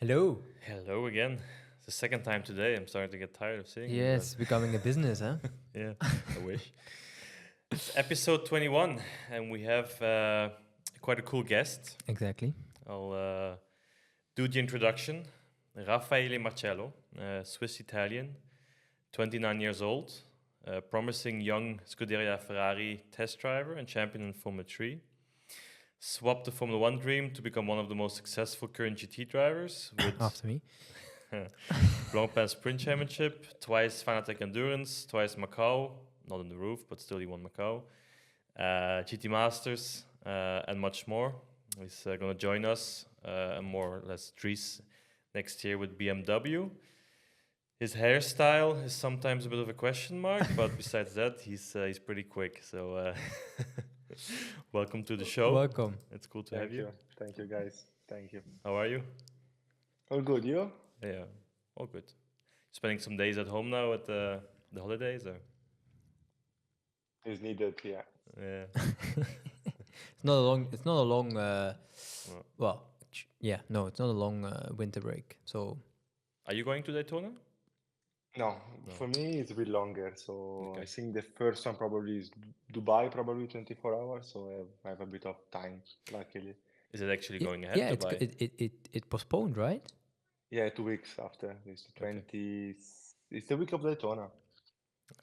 Hello. Hello again. It's the second time today. I'm starting to get tired of seeing you, Yes, becoming a business, huh? but yeah, I wish. It's episode 21, and we have quite a cool guest. Exactly. I'll do the introduction. Raffaele Marciello, Swiss Italian, 29 years old, promising young Scuderia Ferrari test driver and champion in Formula 3. Swapped the Formula 1 dream to become one of the most successful current GT drivers with After me. Blancpain Sprint Championship, twice Fanatec Endurance, twice Macau, not in the roof, but still he won Macau, GT Masters, and much more. He's going to join us, and more or less Dries, next year with BMW. His hairstyle is sometimes a bit of a question mark, but besides that, he's pretty quick. So, welcome to the show. Welcome. It's cool to have Thank you. you. Thank you, guys. Thank you. How are you? All good, you? Yeah, all good. Spending some days at home now at the holidays, or Is needed, yeah. yeah. It's not a long Well, well, yeah, no, it's not a long winter break. So, are you going to Daytona? No, No. for me it's a bit longer. So Okay. I think the first one probably is Dubai, probably 24 hours. So I have a bit of time, luckily. Is it actually yeah, going ahead yeah, to it's buy? it postponed, right? Yeah, 2 weeks after. It's the Okay. 20. It's the week of Daytona.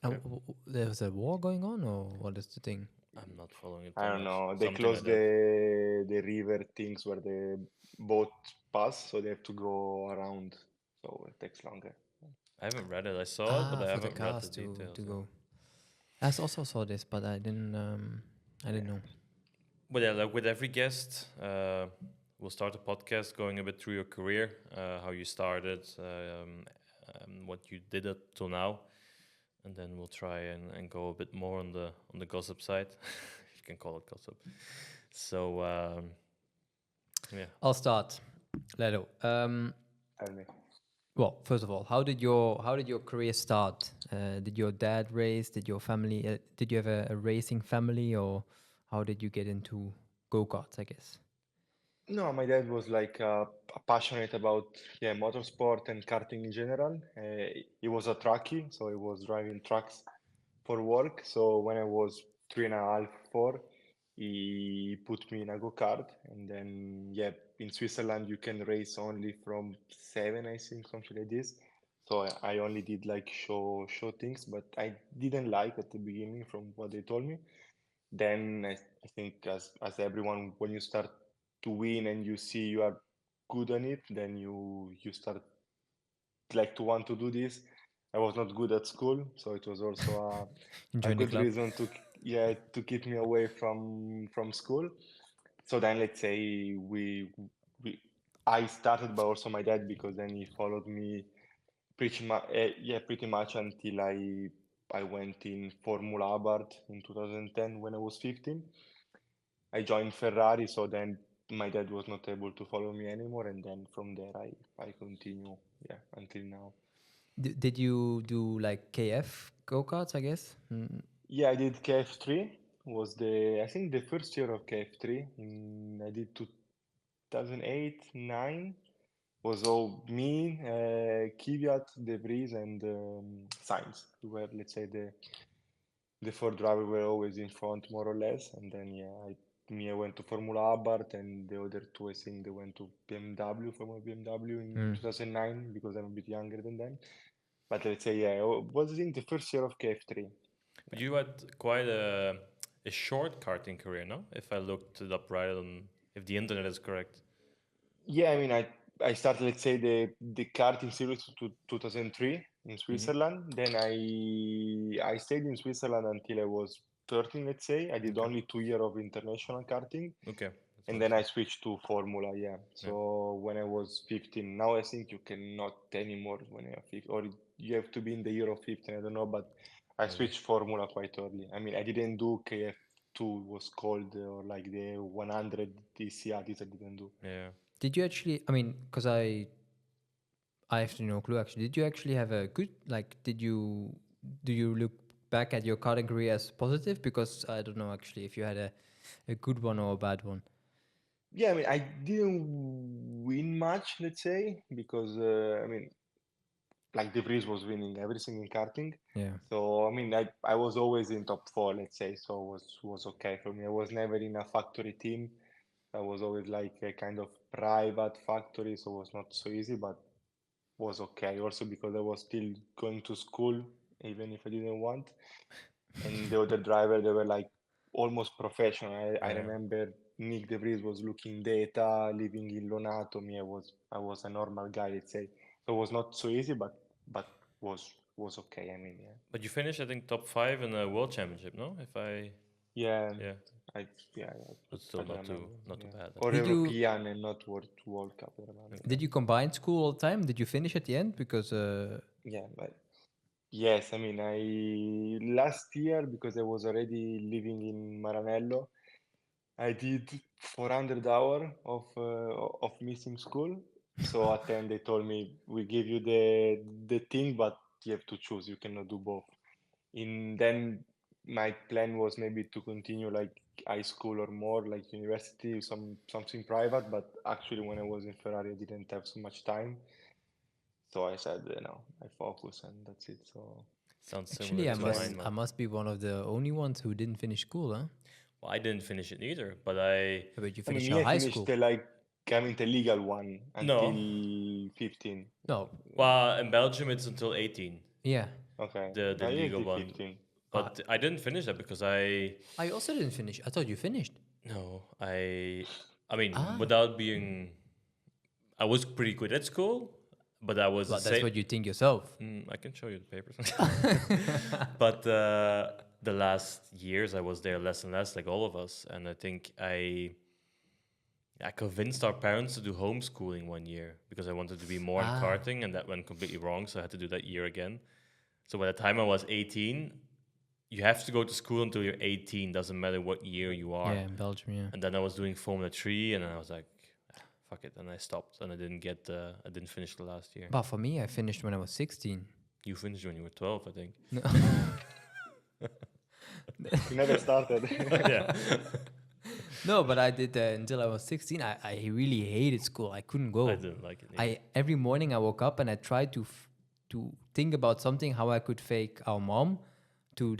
Okay. There's a war going on, or what is the thing? I'm not following it I that don't much. know. They Something like closed that. the river things where the boat pass, so they have to go around. So it takes longer. I haven't read it. I saw it, but I For the haven't read the cars details. to Yeah. go. I also saw this, but I didn't know. But yeah, like with every guest, we'll start a podcast going a bit through your career, how you started, what you did up till now, and then we'll try and go a bit more on the gossip side, if you can call it gossip. So yeah, I'll start. Lello. Tell me. Well, first of all, how did your career start? Did your dad race? Did your family? Did you have a racing family, or how did you get into go-karts? I guess. No, my dad was like passionate about motorsport and karting in general. He was a truckie, so he was driving trucks for work. So when I was 3.5, 4, he put me in a go-kart, and then in Switzerland you can race only from 7, I think, something like this. So I only did like show things, but I didn't like at the beginning from what they told me. Then I think as everyone, when you start to win and you see you are good on it, then you start like to want to do this. I was not good at school, so it was also a Join the good club. reason to keep me away from school. So then let's say we I started, but also my dad, because then he followed me pretty much until I went in Formula Abarth in 2010 when I was 15. I joined Ferrari, so then my dad was not able to follow me anymore, and then from there I continue, until now. Did you do like KF go-karts? I guess. Yeah, I did KF3. Was the I think the first year of KF3. I did 2008, 9. Was all me, Kvyat, De Vries, and Sainz, who were, let's say, the four drivers were always in front, more or less. And then I went to Formula Abarth, and the other two, I think, they went to BMW, Formula BMW in 2009, because I'm a bit younger than them. But let's say, it was, I think, the first year of KF3. but you had quite a short karting career, no? If I looked it up right on, if the internet is correct. Yeah, I mean, I started, let's say, the karting series to 2003 in Switzerland. Then I stayed in Switzerland until I was 13, let's say. I did Okay. only 2 years of international karting, Okay. That's and not then I so. switched to Formula. Yeah. Yeah. So when I was 15, now I think you cannot anymore when you're 15, or you have to be in the year of 15. I don't know, but I Okay. switched Formula quite early. I mean, I didn't do KF2 was called, or like the 100 DCR. This I didn't do. Yeah. Did you actually? I mean, because I have no clue actually. Did you actually have a good like? Do you look back at your karting career as positive? Because I don't know actually if you had a good one or a bad one. Yeah, I mean, I didn't win much, let's say, because I mean, like De Vries was winning everything in karting. Yeah. So I mean, I was always in top four, let's say, so was okay for me. I was never in a factory team. I was always like a kind of private factory, so it was not so easy, but was okay. Also because I was still going to school, even if I didn't want. And the other driver, they were like almost professional. I Yeah. remember Nick De Vries was looking data, living in Lonato. Me, I was a normal guy, let's say. So it was not so easy, but was okay. I mean, yeah, But you finished, I think, top 5 in a world championship, no? If I, yeah, yeah, I yeah, but I still don't not too remember. not too Yeah, bad. or Did you European and not World Cup. I remember. Okay. did you combine school all the time? Did you finish at the end? Because Yeah, but yes, I mean, I last year because I was already living in Maranello. I did 400 hours of missing school. So at the end they told me we give you the thing, but you have to choose. You cannot do both. And then my plan was maybe to continue like high school or more like university, something private. But actually, when I was in Ferrari, I didn't have so much time. So I said, no, I focus and that's it. So Sounds similar actually, to mine, then, I man. must be one of the only ones who didn't finish school, huh? Well, I didn't finish it either, but I But you I mean, finished me, your I high finished school. the like, I mean, the legal one no. until 15. No, Well, in Belgium it's until 18, yeah. Okay. the I legal did one. 15. Uh, But I didn't finish that because I also didn't finish. I thought you finished. no, I mean, Ah, without being, I was pretty good at school, but I was the well, that's same. what you think yourself. I can show you the papers. But the last years I was there less and less, like all of us, and I think I convinced our parents to do homeschooling one year because I wanted to be more in Ah, karting, and that went completely wrong, so I had to do that year again. So by the time I was 18, you have to go to school until you're 18, doesn't matter what year you are. yeah, in Belgium, yeah. And then I was doing Formula 3, and then I was like, "Ah, fuck it," and I stopped, and I didn't finish the last year. But for me, I finished when I was 16. You finished when you were 12, I think. No. You never started. Yeah. No, but I did until I was 16. I really hated school. I couldn't I go. didn't like it either. I every morning I woke up and I tried to think about something how I could fake our mom to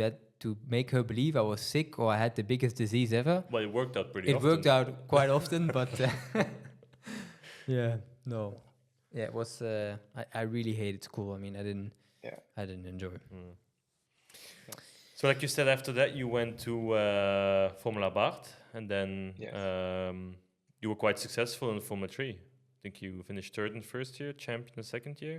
make her believe I was sick or I had the biggest disease ever. Well, it worked out pretty It often. worked out quite often, but yeah, no, yeah, it was. I really hated school. I mean, Yeah. I didn't enjoy it. So, like you said, after that you went to Formula Bart, and then Yes. you were quite successful in Formula 3. I think you finished third in the first year, champion the second year.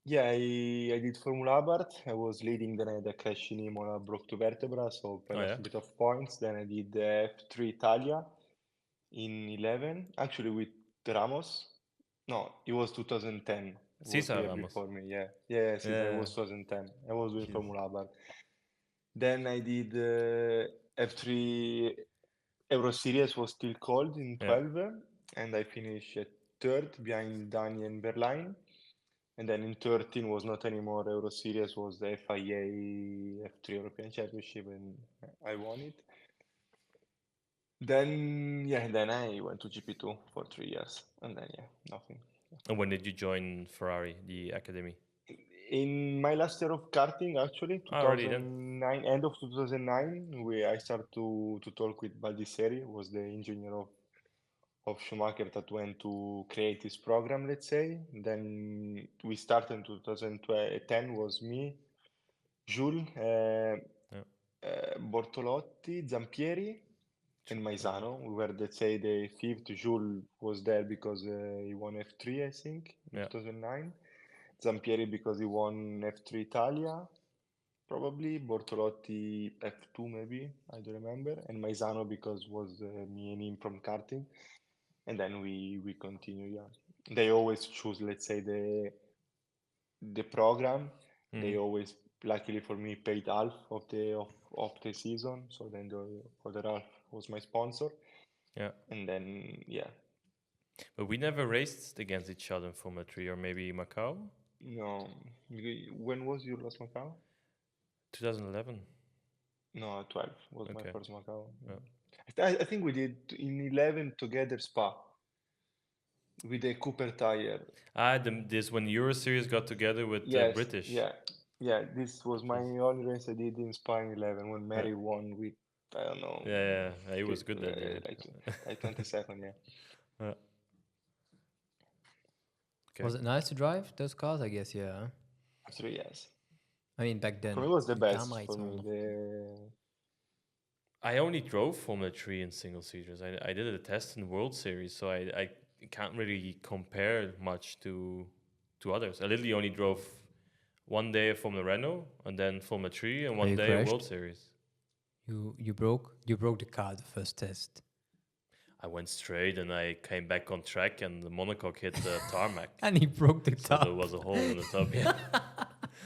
Yeah, I did Formula Abarth. I was leading, then I had a crash in Imola, broke two vertebra, so I Oh lost yeah, a bit of points. Then I did F3 Italia in 11, actually with Ramos. No, it was 2010. It was the Cesar year Ramos. before me, yeah. Yeah, yes, it Yeah, was 2010. I was doing Jesus. Formula Abarth. Then I did F3 Euro Series was still called in Yeah, 12, and I finished third behind Dani and Berline. And then in 13 was not anymore Euro Series, was the FIA F3 European Championship, and I won it. Then, yeah, then I went to GP2 for 3 years, and then, yeah, nothing. and when did you join Ferrari, the academy? In my last year of karting, actually, Already then. 2009, end of 2009, I started to talk with Baldisseri, was the engineer of Schumacher that went to create this program, let's say. Then we started in 2010, was me, Jules, Yeah, Bortolotti, Zampieri, and Zampieri. Maisano. We were, let's say, the fifth. Jules was there because he won F3, I think, in Yeah, 2009. Zampieri because he won F3 Italia, probably. Bortolotti F2 maybe, I don't remember. And Maisano because was me and him from karting. And then we continue, yeah. They always choose, let's say, the program. They always, luckily for me, paid half of the season. So then the other half was my sponsor. yeah. And then, yeah, But we never raced against each other in Formula 3, or maybe Macau, no. When was your last Macau? 2011. No, 12 was my Okay. first Macau. Yeah. I think we did in 11 together Spa with a Cooper tire. This when Euro Series got together with the Yes, British. yeah, yeah. This was my Jeez. only race I did in Spa in 11 when Yeah, Mary won with I don't know, yeah, he was good that year. like 22nd. Yeah, Uh, okay. Was it nice to drive those cars? I guess, yeah. 3 years. I mean, back For then, me, it was the die best. damals For me, on. I only drove Formula 3 in single seaters. I did a test in World Series, so I can't really compare much to others. I literally only drove one day of Formula Renault and then Formula 3 and Oh, one you day of World crashed? Series. You broke the car the first test. I went straight and I came back on track and the monocoque hit the tarmac. And he broke the So there top. was a hole in the top. Yeah.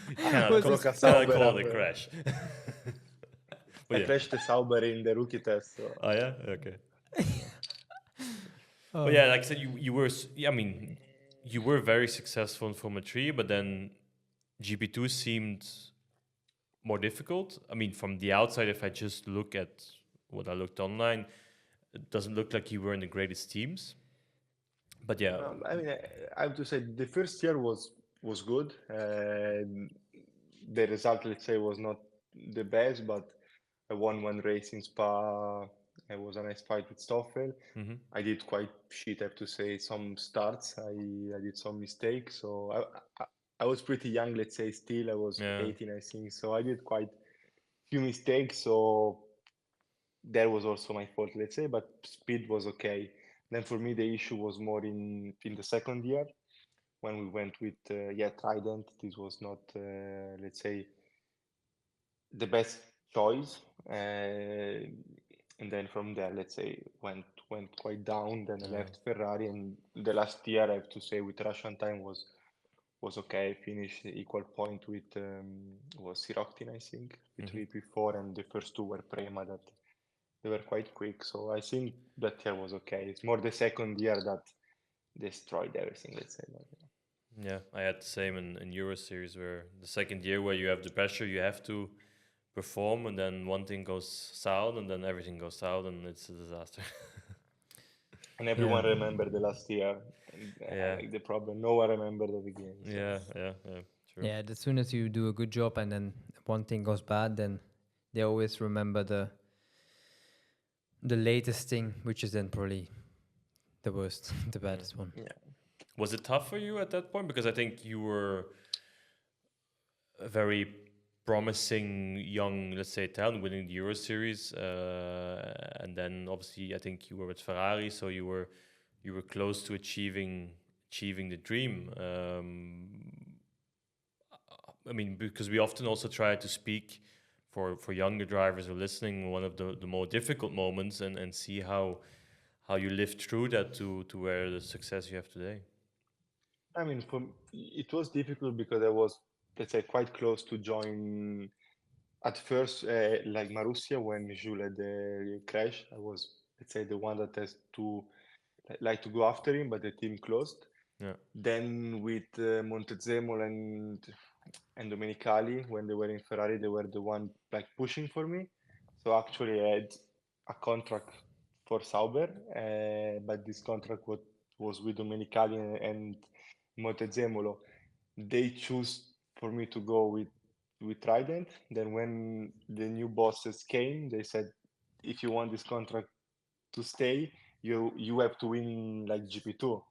You I cannot, Was broke this a cannot Sauber call it a after. crash. But I yeah. crashed the Sauber in the rookie test. So Oh yeah? Okay. But Oh. yeah, like I said, you were, I mean, you were very successful in Formula 3, but then GP2 seemed more difficult. I mean, from the outside, if I just look at what I looked online, it doesn't look like you were in the greatest teams. But yeah, I mean, I have to say the first year was good. The result, let's say, was not the best, but I won one race in Spa. It was a nice fight with Stoffel. hmm I did quite shit, I have to say, some starts. I did some mistakes. So I was pretty young, let's say, still. I was yeah, 18, I think. So I did quite few mistakes. So that was also my fault, let's say, but speed was okay. Then for me, the issue was more in the second year when we went with Trident. This was not, let's say, the best choice. And then from there, let's say, went quite down. Then I yeah. left Ferrari, and the last year, I have to say, with Russian time was okay. Finished equal point with was Siroctin, I think, hmm between P4, and the first two were Prema that they were quite quick. So I think that year was okay. It's more the second year that destroyed everything, let's say. But, Yeah, I had the same in Euro Series where the second year where you have the pressure, you have to perform, and then one thing goes south, and then everything goes south, and it's a disaster. and Yeah. everyone remembered the last year, and Yeah, like the problem, no one remembered the beginning. So yeah, true. Yeah, as soon as you do a good job and then one thing goes bad, then they always remember the latest thing, which is then probably the worst, the Mm. baddest one. yeah, Was it tough for you at that point? Because I think you were a very promising young, let's say, talent winning the Euro Series, and then obviously I think you were with Ferrari, so you were close to achieving the dream. I mean, because we often also try to speak for younger drivers who are listening, one of the more difficult moments, and see how you lived through that to where the success you have today. I mean, it was difficult because I was, let's say, quite close to join at first, like Marussia when Jules had the crash. I was, let's say, the one that has to like to go after him, but the team closed. Yeah, Then with Montezemolo and Domenicali, when they were in Ferrari, they were the one like pushing for me. So actually, I had a contract for Sauber, but this contract was with Domenicali and Montezemolo. They choose for me to go with Trident. Then when the new bosses came, they said, if you want this contract to stay, you have to win like GP2.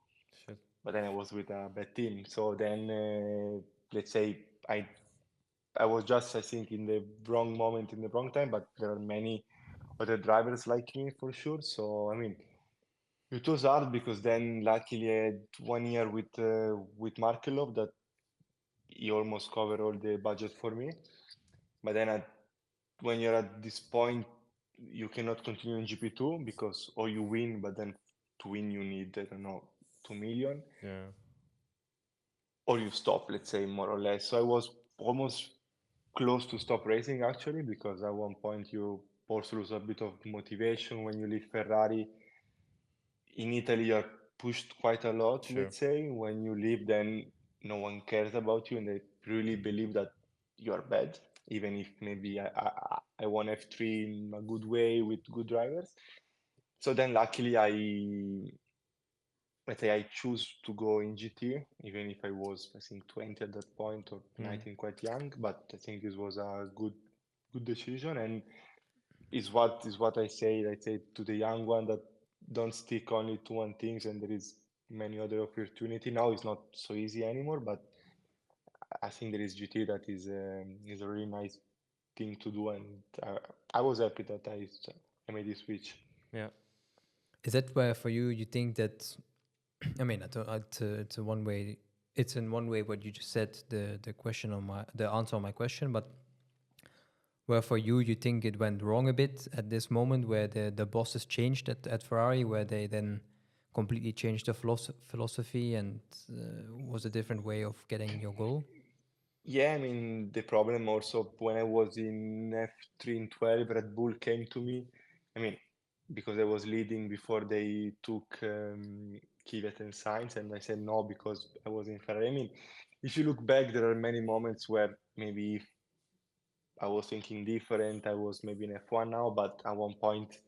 shit. But then I was with a bad team. So then, let's say I was just, I think, in the wrong moment, in the wrong time, but there are many other drivers like me for sure. So, I mean, it was hard because then luckily I had 1 year with Markelov that he almost covered all the budget for me. But then when you're at this point, you cannot continue in GP2 because or you win, but then to win you need, I don't know, 2 million, Yeah, or you stop, let's say, more or less. So I was almost close to stop racing actually, because at one point you also lose a bit of motivation when you leave Ferrari. In Italy, you're pushed quite a lot, sure. let's say. When you leave, then no one cares about you and they really believe that you're bad. even if maybe I won F3 in a good way with good drivers. So then luckily let's say I choose to go in GT, even if I was, I think, 20 at that point or Mm. 19, quite young. But I think this was a good decision, and is what I say to the young one that don't stick only to one things, and there is many other opportunity. Now it's not so easy anymore, but I think there is GT that is a really nice thing to do, and I was happy that I made this switch. Yeah. Is that where for you you think that I mean, it's a one way. It's in one way what you just said. The question on the answer on my question, but where for you you think it went wrong a bit at this moment, where the bosses changed at Ferrari, where they then completely changed the philosophy and was a different way of getting your goal. Yeah, I mean, the problem also when I was in F3 in 12, Red Bull came to me. I mean, because I was leading before they took Kvyat and Sainz, and I said no because I was in Ferrari. I mean, if you look back, there are many moments where maybe if I was thinking different, I was maybe in F1 now, but at one point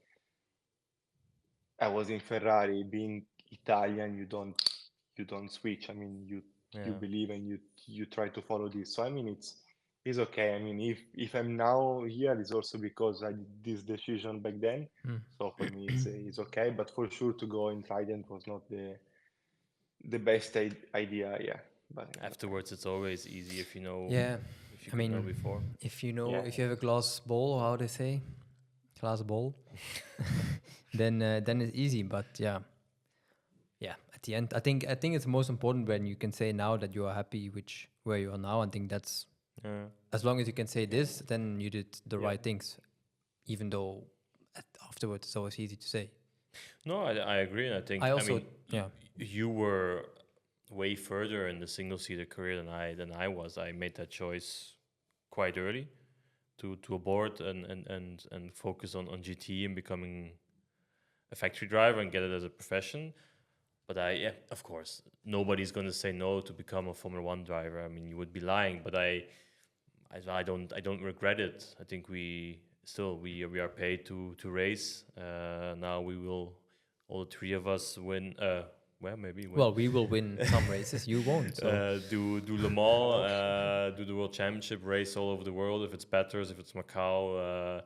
I was in Ferrari. Being Italian, you don't switch. I mean, you Yeah. believe and you try to follow this. So I mean, it's okay. I mean, if I'm now here, it's also because I did this decision back then. Mm. So for me, it's okay. But for sure, to go in Trident was not the best idea. Yeah, but it's okay. Afterwards, it's always easy Yeah, if you I could know mean, before. if you know Yeah, if you have a glass ball, how they say, glass ball, then it's easy. But yeah, yeah. At the end, I think it's most important when you can say now that you are happy which where you are now. I think that's Yeah. as long as you can say yeah, this, then you did the yeah. right things. Even though afterwards it's always easy to say. No, I agree. And I I think, I also mean, yeah you were way further in the single seater career than I was. I made that choice quite early to abort and focus on GT and becoming a factory driver and get it as a profession. But yeah, of course, nobody's going to say no to become a Formula One driver. I mean, you would be lying. But I don't regret it. I think we are paid to race. Now we will, all three of us win. Well, maybe win. well we will win some races, you won't, so Do Le Mans, do the World Championship, race all over the world. If it's Bathurst, if it's Macau.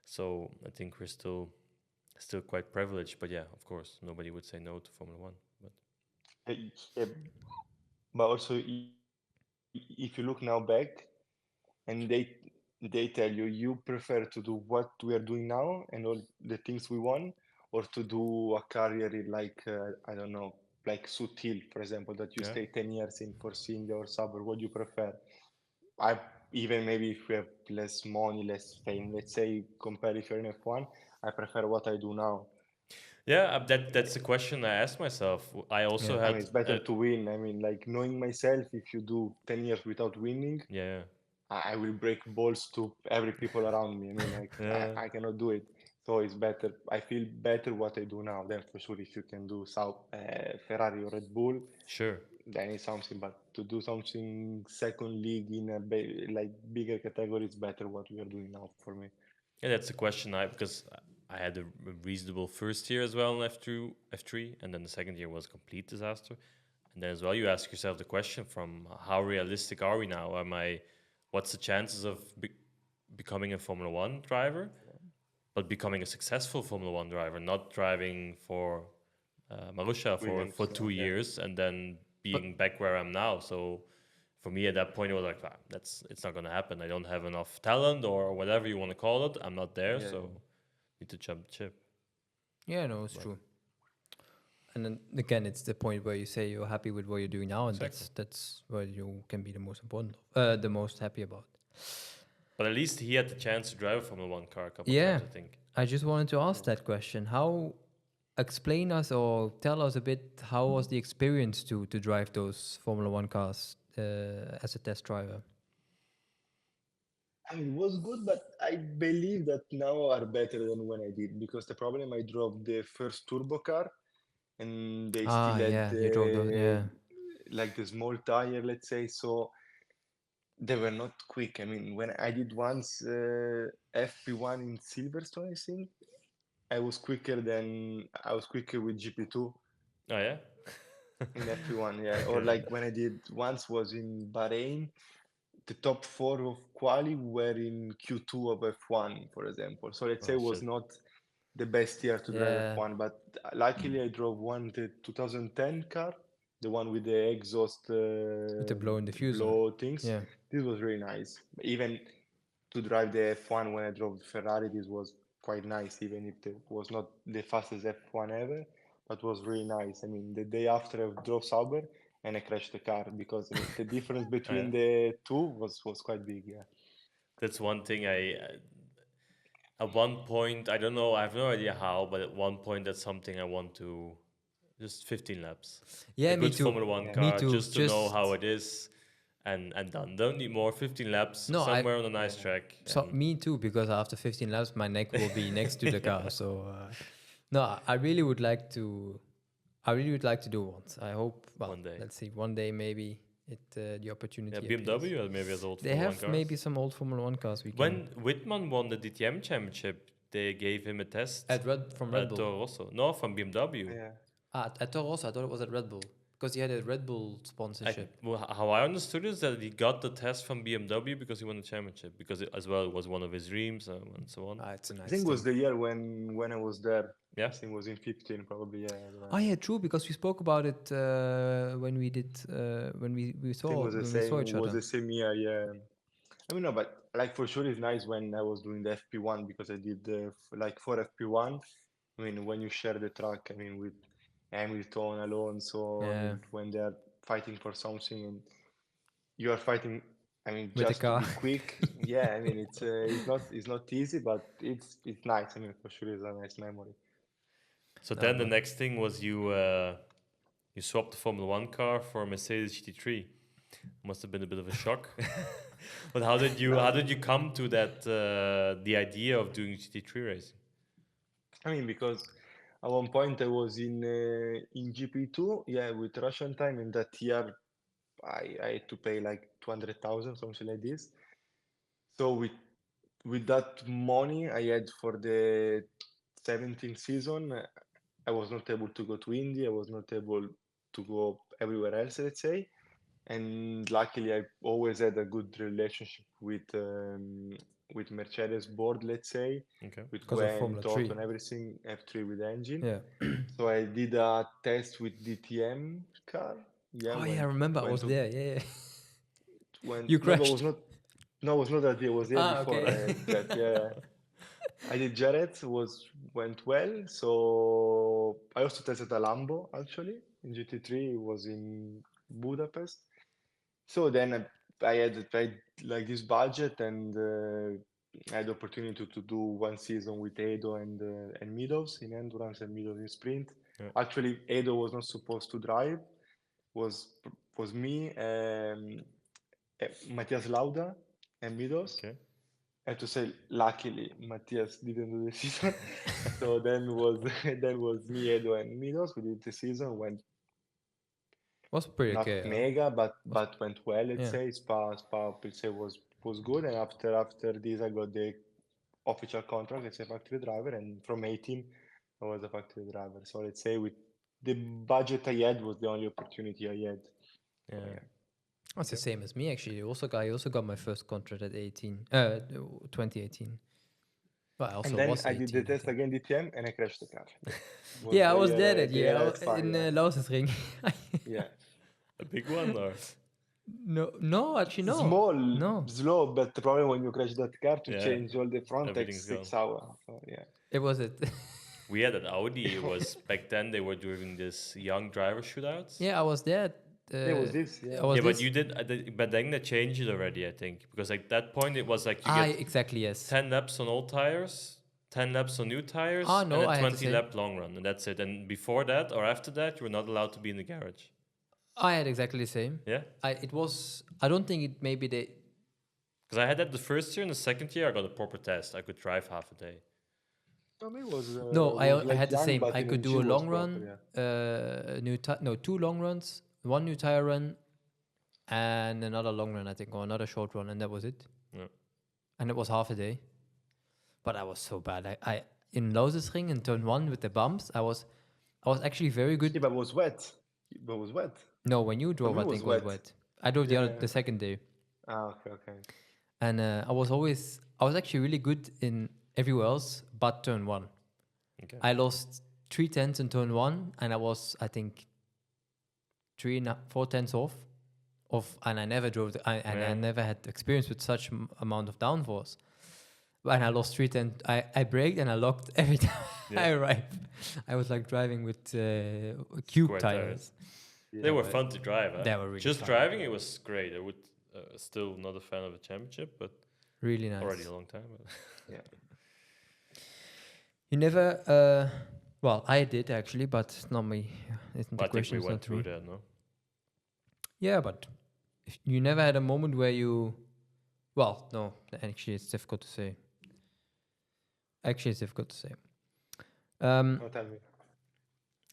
So I think we're still quite privileged. But yeah, of course, nobody would say no to Formula One. But Yeah, but also, if you look now back, and they tell you prefer to do what we are doing now and all the things we want, or to do a career in like I don't know, like Sutil, for example, that you yeah, stay 10 years in Force India or Sabre. What do you prefer? I Even maybe if we have less money, less fame, let's say, compare if you're in F1, I prefer what I do now. yeah. That's the question I asked myself. I also yeah. I mean, had, it's better to win. I mean, like knowing myself, if you do 10 years without winning, yeah, I will break balls to every people around me. I mean, yeah, I cannot do it. So it's better. I feel better what I do now. Then for sure, if you can do Ferrari or Red Bull, sure. then it's something. But to do something second league in a like bigger category, it's better what we are doing now for me. Yeah, that's the question. Because I had a reasonable first year as well in F3, and then the second year was a complete disaster. And then as well, you ask yourself the question from how realistic are we now? What's the chances of becoming a Formula One driver, but becoming a successful Formula One driver, not driving for Marussia for Williams, 2 years and then But being back where I'm now. So for me at that point, it was like, "Ah, it's not going to happen. I don't have enough talent or whatever you want to call it. I'm not there, yeah, so need to jump the ship." yeah, no, it's But true. And then again, it's the point where you say you're happy with what you're doing now, and exactly. that's where you can be the most important, the most happy about. But at least he had the chance to drive a Formula One car a couple Yeah, times, I think. I just wanted to ask yeah. that question. How explain us or tell us a bit how was the experience to drive those Formula One cars as a test driver? I mean, it was good, but I believe that now are better than when I did because the problem I drove the first turbo car and they still Ah, had yeah, you drove those. Yeah, like the small tire, let's say. So they were not quick. I mean, when I did once FP1 in Silverstone, I think I was quicker with GP2 Oh yeah. in FP1. Yeah, or Okay. like when I did once was in Bahrain, the top four of quali were in Q2 of F1, for example. So let's say Oh it was shit. not the best year to drive Yeah, F1, but luckily I drove one the 2010 car, the one with the exhaust with the blow in the diffuser. blow things. Yeah. This was really nice. Even to drive the F1 when I drove the Ferrari, this was quite nice, even if it was not the fastest F1 ever, but was really nice. I mean, the day after I drove Sauber and I crashed the car because I mean the difference Oh, yeah. between the two was quite big. Yeah. That's one thing at one point, I don't know, I have no idea how, but at one point that's something I want to just 15 laps. A Yeah, me good too. Formula One Yeah. Me car too. just to know Just how it is and done. Don't need more 15 laps no, I somewhere on a nice Yeah. track so and me too because after 15 laps my neck will be next to the car. yeah, So no, I really would like to. I really would like to do once. I hope. Well, one day. let's see. One day maybe the Yeah, opportunity appears. BMW maybe has old They Formula One have maybe cars. some old Formula One cars we can When Whitman won the DTM championship, they gave him a test at Red at Bull. Toro Rosso. No, from BMW. Yeah. At Toro Rosso, I thought it was at Red Bull because he had a Red Bull I, sponsorship. well, how I understood is that he got the test from BMW because he won the championship, because it, as well it was one of his dreams and so on. It's a I nice think it was thing. the year when I was there. Yeah. I think it was in 15 probably. Yeah, I Oh remember. yeah, true. Because we spoke about it when we did when I think we saw each was other. the same year. Yeah. I mean, no, but like for sure, it's nice when I was doing the FP1 because I did like for FP1. I mean, when you share the track, I mean, with Hamilton, Alonso, I Yeah, mean, when they are fighting for something and you are fighting, I mean, with the just to car. be quick. Yeah, I mean, it's not easy, but it's nice. I mean, for sure, it's a nice memory. So No, then the but next thing was you swapped the Formula One car for a Mercedes GT3. Must have been a bit of a shock. But how No, did you come to that the idea of doing GT3 racing? I mean, because at one point I was in GP2, yeah, with Russian time. In that year, I had to pay like 200,000, something like this. So with that money I had for the 17th season, I was not able to go to India. I was not able to go everywhere else, let's say. And luckily, I always had a good relationship with Mercedes board, let's say, Okay. with because of Gwen, Formula Toto, 3. and everything, F3 with engine. Yeah. So I did a test with DTM car. Yeah, Oh yeah, I remember I went was to there. Yeah, yeah. went You no, but was crashed. not no, was not that year. Was the year Ah, before okay. I had that. Yeah, I did Jarrett. Went well. So I also tested a Lambo actually in GT3. It was in Budapest. So then I had like this budget and I had the opportunity to do one season with Edo and Meadows in endurance and Meadows in sprint. Yeah. Actually, Edo was not supposed to drive. Was was me, Matthias Lauda and Meadows. Okay. I have to say, luckily, Matthias didn't do the season. So then was then was me, Edo, and Meadows. We did the season. Went Was pretty not okay. mega, Was but went well. Let's yeah. say Spa per se was good, and after this, I got the official contract as a factory driver, and from 18, I was a factory driver. So let's say with the budget I had was the only opportunity I had. So Yeah. yeah, That's the Okay. same as me actually. I also got my first contract at 18. 2018. Well, I and also then was I did the 18, I test think. again DTM, and I crashed the car. Yeah, was Yeah, I was there that the year year I had fun. in Yeah, Lausersring. yeah. A big one or No, no, actually no, Small, no. slow, but the problem when you crash that car to yeah, change all the front everything's takes gone. 6 hours. So yeah. It was it. We had at Audi, it was back then they were doing this young driver shootouts. Yeah, I was there. There was Uh, this, yeah. I was Yeah, but this. you did, but then they changed it already, I think, because like that point it was like you Ah, get exactly, yes. 10 laps on old tires, 10 laps on new tires, Ah, and no, a I had the 20 same. lap long run, and that's it. And before that or after that, you were not allowed to be in the garage. I had exactly the same. Yeah, I don't think it maybe they. because I had that the first year, and the second year I got a proper test. I could drive half a day. I mean, No, was I like had the young, same. but I in could MG do a was long proper, run, yeah. two long runs, one new tire run, and another long run, I think, or another short run, and that was it. Yeah. And it was half a day. But I was so bad. I in Lausitzring in turn one with the bumps, I was actually very good. Yeah, but it was wet. But it was wet. No, when you For drove, me, I it was think it was wet. wet. I drove Yeah. the second day, Okay, okay. and I was actually really good in everywhere else but turn one. Okay. I lost 3 tenths in turn one, and I was, I think, 4 tenths off. And I never drove, and I Yeah. never had experience with such amount of downforce. And I lost 3 tenths. I braked and I locked every time I Yeah. arrived. I was like driving with cube Square tires. They were fun to drive. They were really Just fun. driving, it was great. I would still not a fan of a championship, but Really nice. already a long time. Yeah. You never, well, I did actually, but it's not me. Isn't the I think question? we It's went not to through me. that, no? Yeah, but you never had a moment where you, well, no, actually, it's difficult to say. Oh, tell me.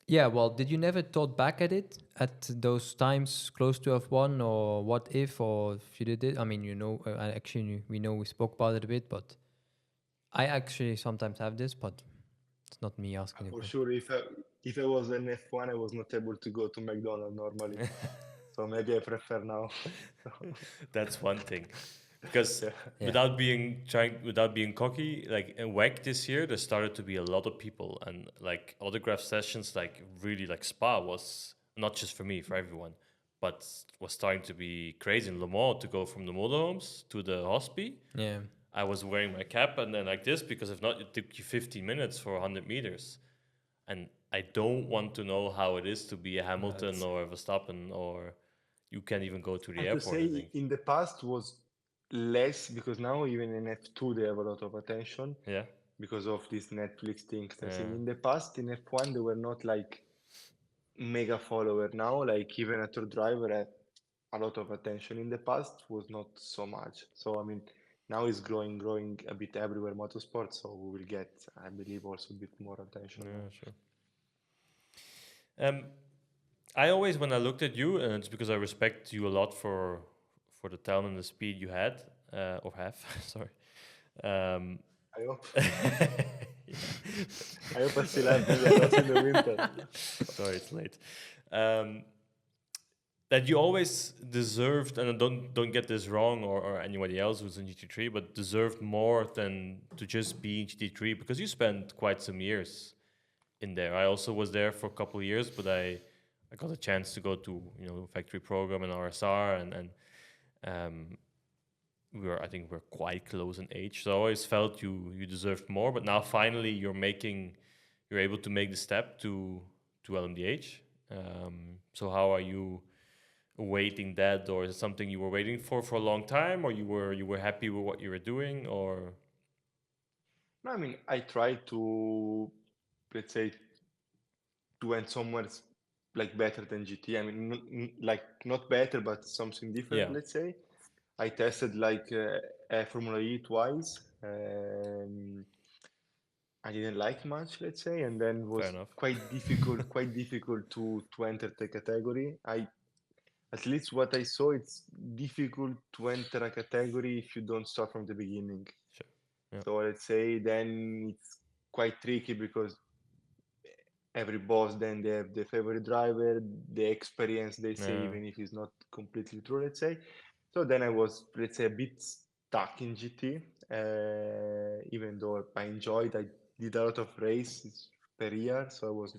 Yeah, well, did you never thought back at it at those times close to F1, or what if, or if you did it? I mean, we know we spoke about it a bit, but I actually sometimes have this, but it's not me asking the For question. sure, if I was an F1, I was not able to go to McDonald's normally. So maybe I prefer now. That's one thing. Because Yeah. without being cocky, like in WEC this year, there started to be a lot of people, and like autograph sessions, like really like Spa was not just for me, for everyone, but was starting to be crazy in Le Mans to go from the motorhomes to the hospi. Yeah. I was wearing my cap and then like this because if not, it took you 15 minutes for 100 meters. And I don't want to know how it is to be a Hamilton or a Verstappen, or you can't even go to the And to airport, I say think. in the past was less because now even in F2 they have a lot of attention Yeah. because of these Netflix things. I think Yeah. in the past in F1 they were not like mega follower. Now like even a tour driver had a lot of attention. In the past was not so much. So I mean now it's growing a bit everywhere motorsport. So we will get, I believe, also a bit more attention now. Yeah, sure. I always, when I looked at you, and it's because I respect you a lot for the talent and the speed you had or have. Sorry. I hope. I hope I still have, maybe I lost in the winter. Sorry, it's late. That you always deserved, and I don't get this wrong, or anybody else who's in GT3, but deserved more than to just be in GT3 because you spent quite some years in there. I also was there for a couple of years, but I got a chance to go to factory program and RSR, and I think we're quite close in age. So I always felt you deserved more, but now finally you're able to make the step to LMDH. So how are you awaiting that, or is it something you were waiting for a long time, or you were happy with what you were doing, or? No, I mean, I tried to, let's say, to end somewhere like better than GT. I mean, like not better, but something different, Yeah, let's say. I tested like a Formula E twice. I didn't like much, let's say, and then fair was enough. quite difficult to enter the category. At least what I saw, it's difficult to enter a category if you don't start from the beginning. Sure. Yeah. So let's say then it's quite tricky because every boss then they have the favorite driver, the experience they say, Yeah. even if it's not completely true, let's say. So then I was, let's say, a bit stuck in GT, even though I enjoyed, I did a lot of races per year, so I was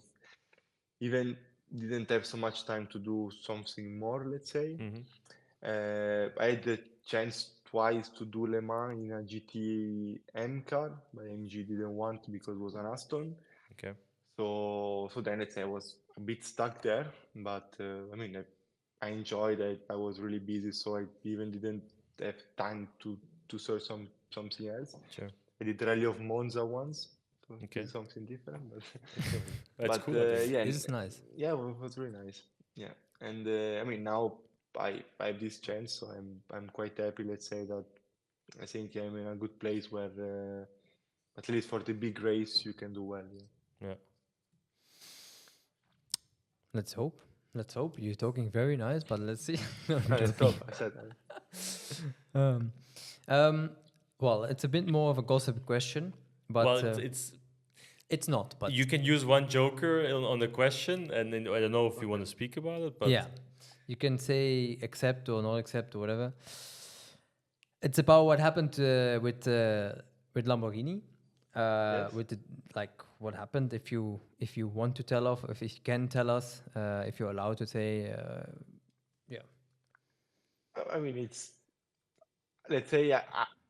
even didn't have so much time to do something more, let's say. Mm-hmm. I had the chance twice to do Le Mans in a GT car, but MG didn't want because it was an Aston. Okay. So then let's say I was a bit stuck there, but I mean I enjoyed it. I was really busy, so I even didn't have time to search something else. Sure. I did Rally of Monza once, so Okay. this is something different, but That's but cool, I think. yeah, This is nice. yeah, it was really nice. Yeah, and I mean now I have this chance, so I'm quite happy. Let's say that I think I'm in a good place where at least for the big race you can do well. Yeah. Yeah. Let's hope. Let's hope. You're talking very nice, but let's see. No, I'm Let's joking. hope. I said that. Um, um, well, it's a bit more of a gossip question, Well, but it's not. But you can use one joker on the question, and then I don't know if you want to speak about it, but yeah, you can say accept or not accept or whatever. It's about what happened with Lamborghini. Yes. With the, like what happened. If you want to tell us, if you can tell us, if you're allowed to say, yeah, I mean, it's, let's say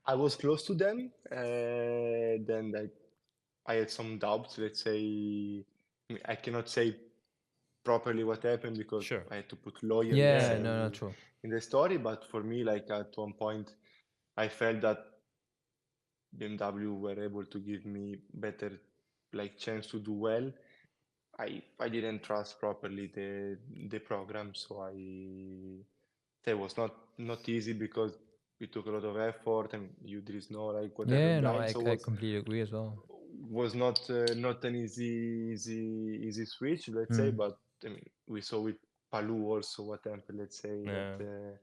I was close to them. Then I had some doubts. Let's say I cannot say properly what happened because sure. I had to put lawyers yeah, Yeah, no, no, true. in the story. But for me, like at one point, I felt that BMW were able to give me better like chance to do well. I didn't trust properly the program, so it was not easy because it took a lot of effort and you there is no like whatever Yeah, no, blind, so I completely agree as well. was not an easy switch, let's say. Mm. But I mean, we saw with Palou also what happened. Let's say that yeah.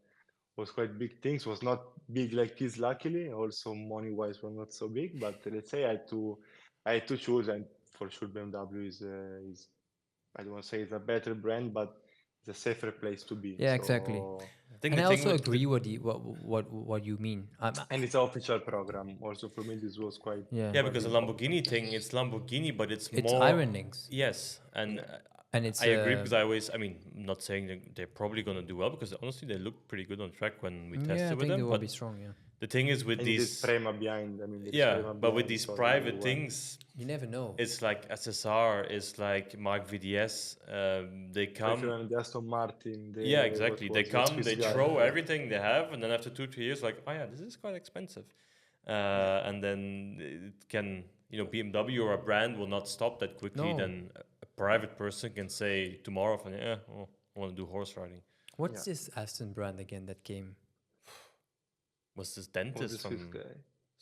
was quite big things. Was not big like this, luckily. Also money wise, were not so big. But let's say I had to choose, and for sure BMW is I don't want to say it's a better brand, but it's a safer place to be. Yeah, exactly. So I think And the I thing also with agree what you mean. and it's an official program. Also for me, this was quite Yeah, yeah, quite because the important. Lamborghini thing, it's Lamborghini, but it's it's more. Iron Links, Yes, and Yeah. and it's I agree because I always, I mean, I'm not saying that they're probably going to do well because honestly they look pretty good on track when we yeah, I tested with think they them. will be But strong. Yeah, the thing is with And it is these, Prema behind. I mean, there is yeah, Prema but with behind, these so they do private well. things, you never know. it's like SSR, it's like Mark VDS. They So if you come, want the Aston Martin, yeah, what exactly. They was the come, Swiss they guy? throw everything they have, and then after 2 3 years, like, oh yeah, this is quite expensive. Yeah. And then it can, BMW or a brand will not stop that quickly. No, Then a private person can say tomorrow, yeah, oh, I want to do horse riding. what's Yeah. this Aston brand again that came? Was this Was the dentist Swiss from guy?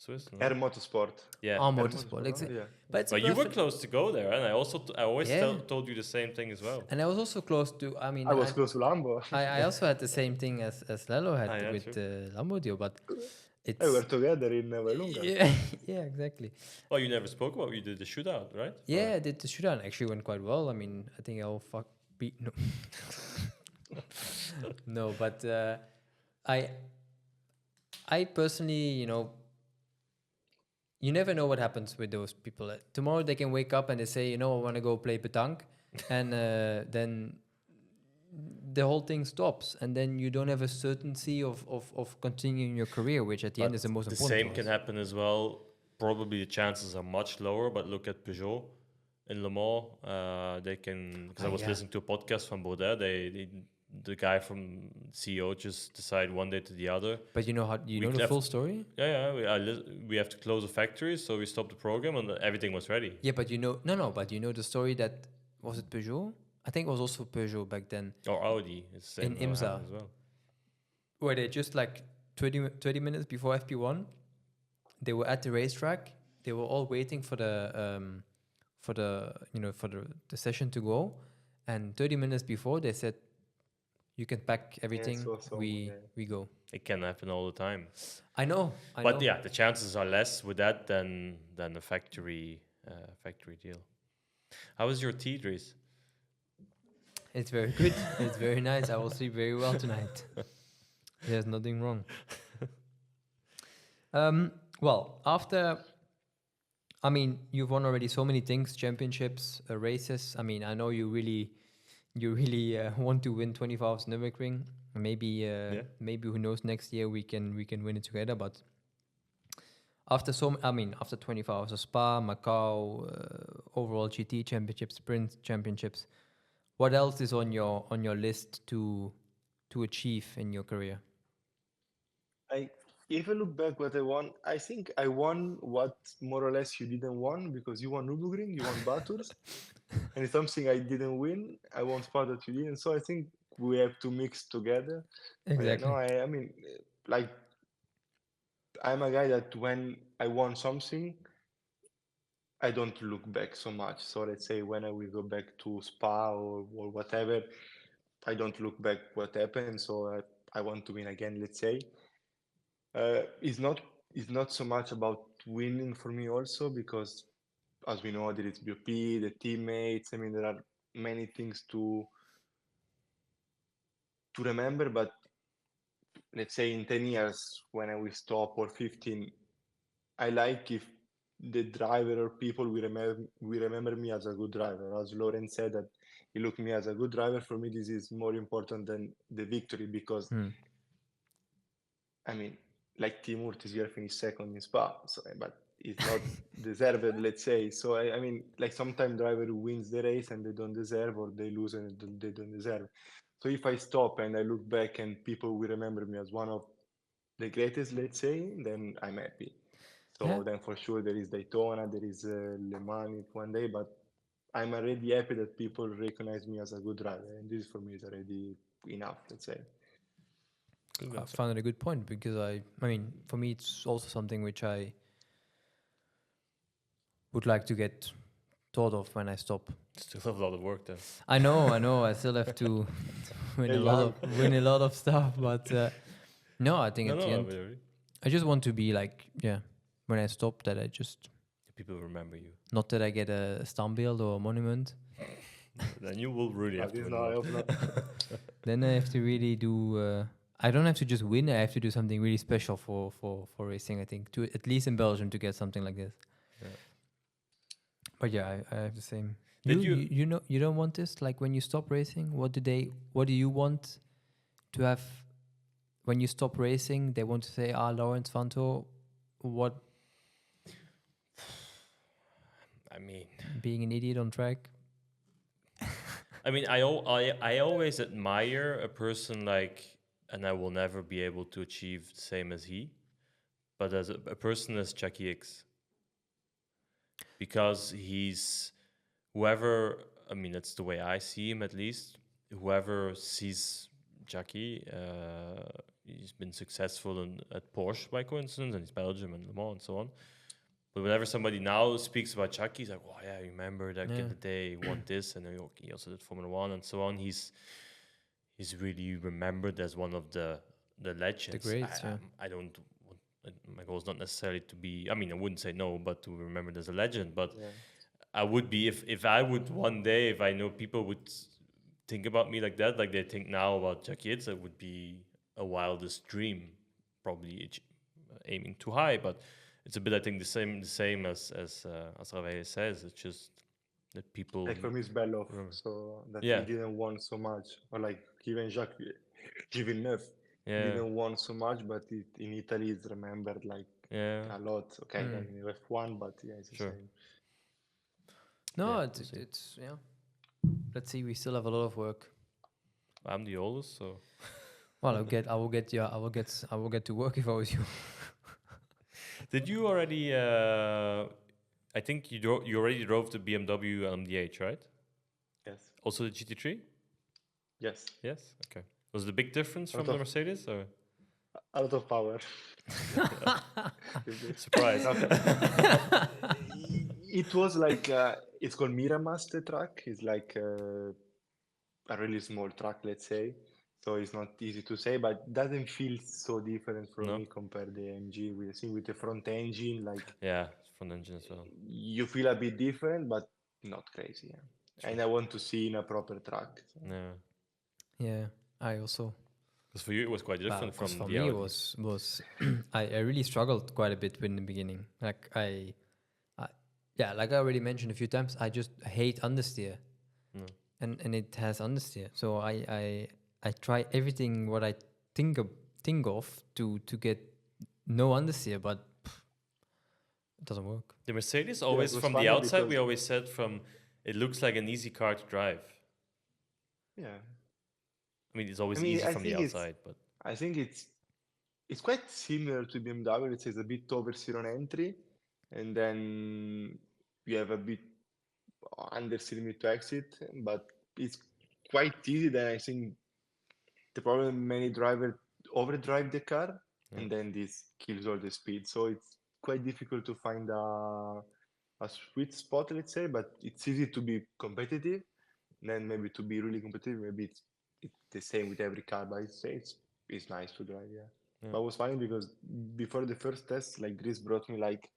Swiss? Air No. Motorsport. Yeah. Oh, Air motorsport. Motorsport, no? Yeah. But it's But you were perfect. close to go there, and I also I always Yeah, told you the same thing as well. and I was also close to. I mean, I was close to Lambo. I also had the same thing as Lello had Ah, yeah, with true. the Lambo deal, but We were it's together in Vallelunga. yeah, yeah, exactly. Oh, you never spoke about you did the shootout, right? Yeah, I did the shootout actually went quite well. I mean, I think I'll fuck beat no, no, but I I personally, you never know what happens with those people. Tomorrow they can wake up and they say, I want to go play petanque, and then the whole thing stops, and then you don't have a certainty of continuing your career, which at the end is the But most the important. same can happen as well. Probably the chances are much lower, but look at Peugeot in Le Mans. They can, because I was Yeah. listening to a podcast from Baudet. The guy from CEO just decide one day to the other. But you know how you We know the left- full story. Yeah, we have to close the factory, so we stopped the program, and everything was ready. Yeah, but but you know the story that was it Peugeot? I think it was also Peugeot back then, Or Audi, it's the same In what happened IMSA. as well. where they just like 30 minutes before FP1, they were at the racetrack. They were all waiting for the session to go, and 30 minutes before they said, "You can pack everything. We go." It can happen all the time. I know. But yeah, the chances are less with that than a factory deal. How was your tea, Dries? It's very good. It's very nice. I will sleep very well tonight. There's nothing wrong. Well, after, I mean, you've won already so many things, championships, races. I mean, I know you really want to win 24 hours Nürburgring. Maybe, maybe who knows? Next year we can win it together. But after after 24 hours of Spa, Macau, overall GT championships, sprint championships, what else is on your list to achieve in your career? If I look back what I won, I think I won what more or less you didn't won, because you won Nürburgring, you won Bathurst, and it's something I didn't win. I won Spa that you didn't. So I think we have to mix together. But yeah, no, Exactly. I mean, like, I'm a guy that when I won something, I don't look back so much. So let's say when I will go back to Spa or whatever, I don't look back what happened, so I want to win again, let's say. It's not so much about winning for me also, because as we know, there is BOP, the teammates. I mean, there are many things to remember. But let's say in 10 years, when I will stop, or 15, I like if the driver or people we remember me as a good driver. As Lauren said, that he looked me as a good driver. For me, this is more important than the victory, because Hmm. I mean, like Timur this year finished second in Spa, so, but it's not deserved, let's say. So I mean, like sometimes driver who wins the race and they don't deserve, or they lose and they don't deserve. So if I stop and I look back and people will remember me as one of the greatest, let's say, then I'm happy. Yeah. So then for sure there is Daytona, there is Le Mans one day, but I'm already happy that people recognize me as a good driver, and this for me is already enough, let's say. Good I answer. found it a good point because I mean, for me, it's also something which I would like to get thought of when I stop. Still have a lot of work then. I know. I still have to win Yeah, a lot young. of win a lot of stuff, but no, I think No, at the no, end, really. I just want to be like, yeah, when I stop, that I just People remember you. not that I get a stamp build or a monument. Then you will really have to This win no, a I lot. hope not. Then I have to really do. I don't have to just win. I have to do something really special for racing. I think to at least in Belgium to get something like this. Yeah. But yeah, I have the same. Did You know you don't want this, like when you stop racing. What do you want to have when you stop racing? They want to say, ah, Lawrence Vanto, what, I mean, being an idiot on track. I always admire a person like, and I will never be able to achieve the same as he, but as a person as Jackie X, because he's whoever. I mean, that's the way I see him at least. Whoever sees Jackie, he's been successful at Porsche by coincidence, and he's Belgium and Le Mans and so on. But whenever somebody now speaks about Chucky, he's like, "Oh yeah, I remember that in Yeah. the day he won this, and then he also did Formula One and so on." He's really remembered as one of the legends. greats, yeah. I don't. My goal is not necessarily to be. I mean, I wouldn't say no, but to be remembered as a legend. But Yeah. I would be if I would one day, if I know people would think about me like that, like they think now about Jackie Itz, it would be a wildest dream, probably aiming too high, but it's a bit, I think, the same as Raffaele says. It's just that people, Like for me, it's Bellof, remember. so that he Yeah, didn't want so much, or like even Jacques Villeneuve yeah, didn't want so much, but in Italy it's remembered like yeah, a lot. Okay, Mm. like in F1, but yeah, it's the sure. same. No, Yeah, it's, we'll see. it's yeah. Let's see. We still have a lot of work. I'm the oldest, so Well, I will get to work if I was you. did you already? I think you already drove the BMW LMDH, right? Yes, Also the GT3. yes, Yes. Okay. Was it a big difference a from lot the of Mercedes, or a lot of power. surprise? Okay. It was like it's called Miramas, the track. It's like a really small track, let's say. So it's not easy to say, but it doesn't feel so different for No. me compared to the AMG. We see with the front engine, like Yeah, front engine as well. you feel a bit different, but not crazy. Yeah. Sure. And I want to see in a proper track. So. Yeah. Yeah, I also. Because for you it was quite different Because from for the me it Audi. was I really struggled quite a bit in the beginning. Like I yeah, like I already mentioned a few times, I just hate understeer, No. and it has understeer. So I try everything what I think of to get no understeer, but it doesn't work. The Mercedes Yeah, it always was from the funny outside we because always said from it looks like an easy car to drive. yeah, I mean it's I always mean, easy from the outside, but I think it's quite similar to BMW. It's a bit oversteer on entry, and then you have a bit understeer mid to exit, but it's quite easy. Then I think the problem many drivers overdrive the car, yeah. and then this kills all the speed. So it's quite difficult to find a sweet spot, let's say. But it's easy to be competitive. Then maybe to be really competitive, maybe it's it's the same with every car, but it's nice to drive. Yeah. Yeah. But it was funny because before the first test, like Dries brought me like,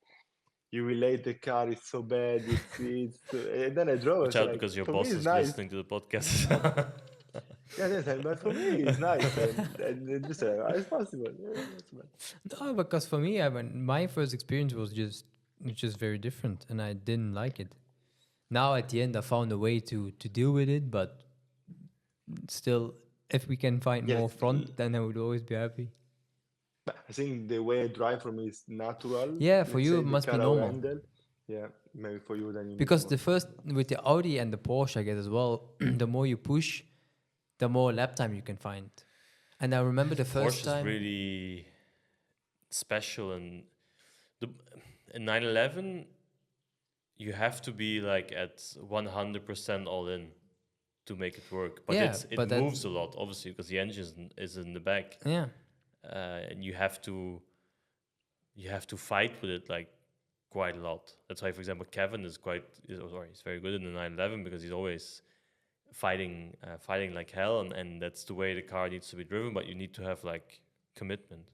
you will hate the car, it's so bad, and then I drove. Watch It's out like, because your for me boss it's is nice. listening to the podcast. Yes, but for me it's nice, and just it's possible. Yeah, that's bad. No, because for me, my first experience was just very different, and I didn't like it. Now at the end, I found a way to deal with it, but still, if we can find Yes, more front, then I would always be happy. but I think the way I drive for me is natural. Yeah, for Let's you say it the must be car I will normal. handle. Yeah, maybe for you then you need Because more the fun. first with the Audi and the Porsche, I guess as well, the more you push, the more lap time you can find. And I remember the first Porsche is time. really special, and the in 911 you have to be like at 100% all in to make it work. But Yeah, it but that's moves a lot, obviously, because the engine is in the back, yeah, and you have to fight with it like quite a lot. That's why, for example, Kevin he's very good in the 911 because he's always fighting like hell, and that's the way the car needs to be driven. But you need to have like commitment.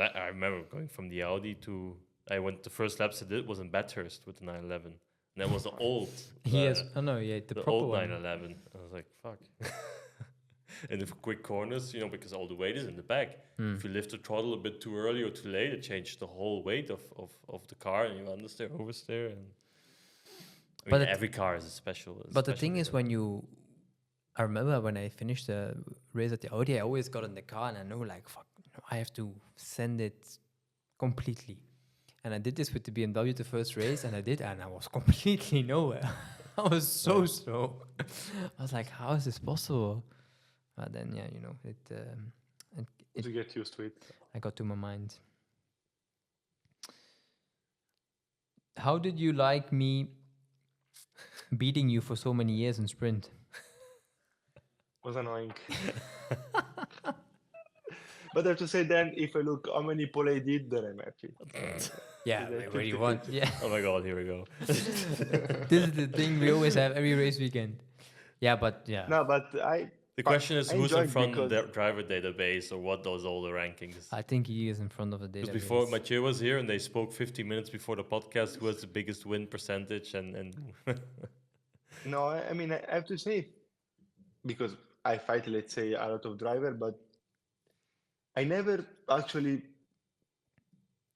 I remember going from the Audi to I went the first laps I did was in Bathurst with the 911. And that was yes. Oh no, yeah, the the proper old one. 911. I was like, fuck. And the quick corners, because all the weight is in the back. If you lift the throttle a bit too early or too late, it changes the whole weight of the car, and you understeer, oversteer, and I mean But every car is a special. but the thing is, I remember when I finished the race at the Audi, I always got in the car and I know like fuck, I have to send it completely. And I did this with the BMW the first race, and I did, and I was completely nowhere. I was so slow. I was like, how is this possible? But then, yeah, To get used to it. I got to my mind. How did you like me beating you for so many years in sprint? Was annoying. But I have to say then, if I look how many pole I did, then I'm happy. Yeah, It's what do you 50-50. want? Yeah, Oh my god, here we go. this is the thing we always have every race weekend. Yeah, but yeah, No, but The question is I who's in enjoyed front of because the driver database, or what does all the rankings? I think he is in front of the Because database. before Mathieu was here and they spoke 15 minutes before the podcast, who has the biggest win percentage, and no, I mean I have to say because I fight, let's say, a lot of driver, but I never actually